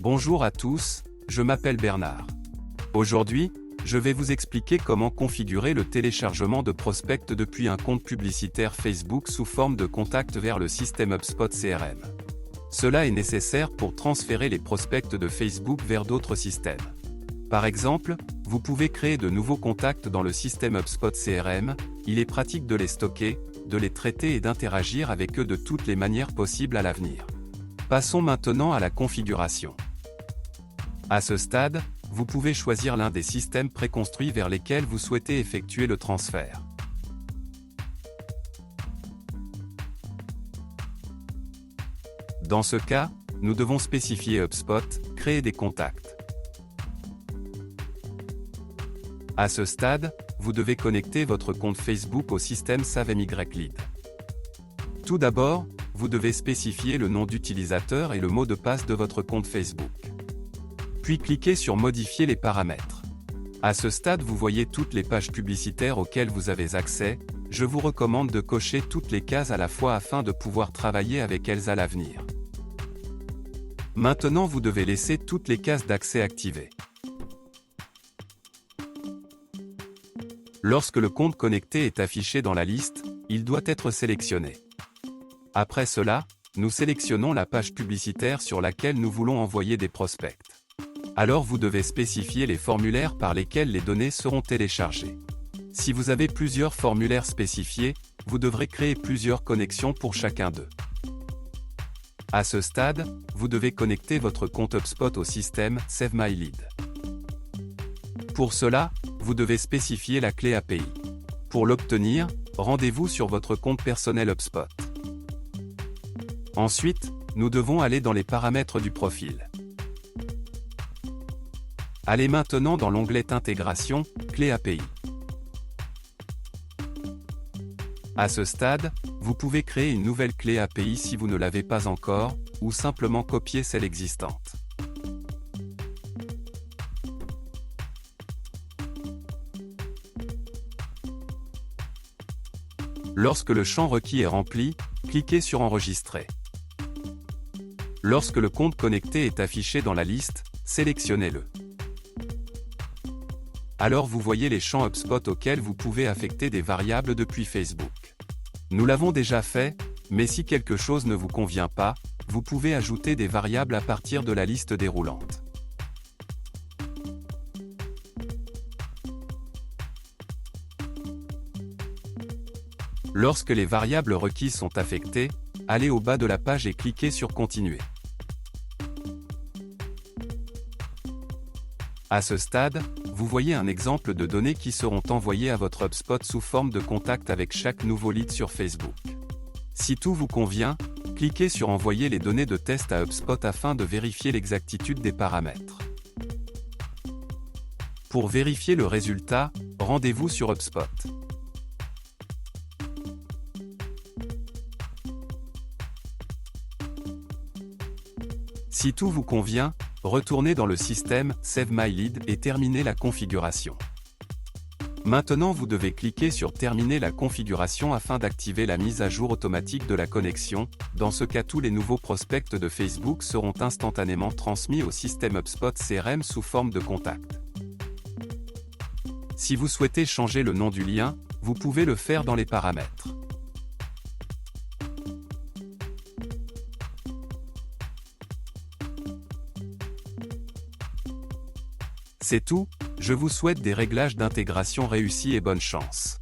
Bonjour à tous, je m'appelle Bernard. Aujourd'hui, je vais vous expliquer comment configurer le téléchargement de prospects depuis un compte publicitaire Facebook sous forme de contact vers le système HubSpot CRM. Cela est nécessaire pour transférer les prospects de Facebook vers d'autres systèmes. Par exemple, vous pouvez créer de nouveaux contacts dans le système HubSpot CRM, il est pratique de les stocker, de les traiter et d'interagir avec eux de toutes les manières possibles à l'avenir. Passons maintenant à la configuration. À ce stade, vous pouvez choisir l'un des systèmes préconstruits vers lesquels vous souhaitez effectuer le transfert. Dans ce cas, nous devons spécifier HubSpot, créer des contacts. À ce stade, vous devez connecter votre compte Facebook au système SaveMyLead. Tout d'abord, vous devez spécifier le nom d'utilisateur et le mot de passe de votre compte Facebook. Puis cliquez sur Modifier les paramètres. À ce stade, vous voyez toutes les pages publicitaires auxquelles vous avez accès. Je vous recommande de cocher toutes les cases à la fois afin de pouvoir travailler avec elles à l'avenir. Maintenant, vous devez laisser toutes les cases d'accès activées. Lorsque le compte connecté est affiché dans la liste, il doit être sélectionné. Après cela, nous sélectionnons la page publicitaire sur laquelle nous voulons envoyer des prospects. Alors vous devez spécifier les formulaires par lesquels les données seront téléchargées. Si vous avez plusieurs formulaires spécifiés, vous devrez créer plusieurs connexions pour chacun d'eux. À ce stade, vous devez connecter votre compte HubSpot au système SaveMyLead. Pour cela, vous devez spécifier la clé API. Pour l'obtenir, rendez-vous sur votre compte personnel HubSpot. Ensuite, nous devons aller dans les paramètres du profil. Allez maintenant dans l'onglet Intégration, clé API. À ce stade, vous pouvez créer une nouvelle clé API si vous ne l'avez pas encore, ou simplement copier celle existante. Lorsque le champ requis est rempli, cliquez sur Enregistrer. Lorsque le compte connecté est affiché dans la liste, sélectionnez-le. Alors vous voyez les champs HubSpot auxquels vous pouvez affecter des variables depuis Facebook. Nous l'avons déjà fait, mais si quelque chose ne vous convient pas, vous pouvez ajouter des variables à partir de la liste déroulante. Lorsque les variables requises sont affectées, allez au bas de la page et cliquez sur Continuer. À ce stade, vous voyez un exemple de données qui seront envoyées à votre HubSpot sous forme de contact avec chaque nouveau lead sur Facebook. Si tout vous convient, cliquez sur Envoyer les données de test à HubSpot afin de vérifier l'exactitude des paramètres. Pour vérifier le résultat, rendez-vous sur HubSpot. Si tout vous convient, retournez dans le système SaveMyLead et terminez la configuration. Maintenant, vous devez cliquer sur Terminer la configuration afin d'activer la mise à jour automatique de la connexion. Dans ce cas, tous les nouveaux prospects de Facebook seront instantanément transmis au système HubSpot CRM sous forme de contact. Si vous souhaitez changer le nom du lien, vous pouvez le faire dans les paramètres. C'est tout, je vous souhaite des réglages d'intégration réussis et bonne chance.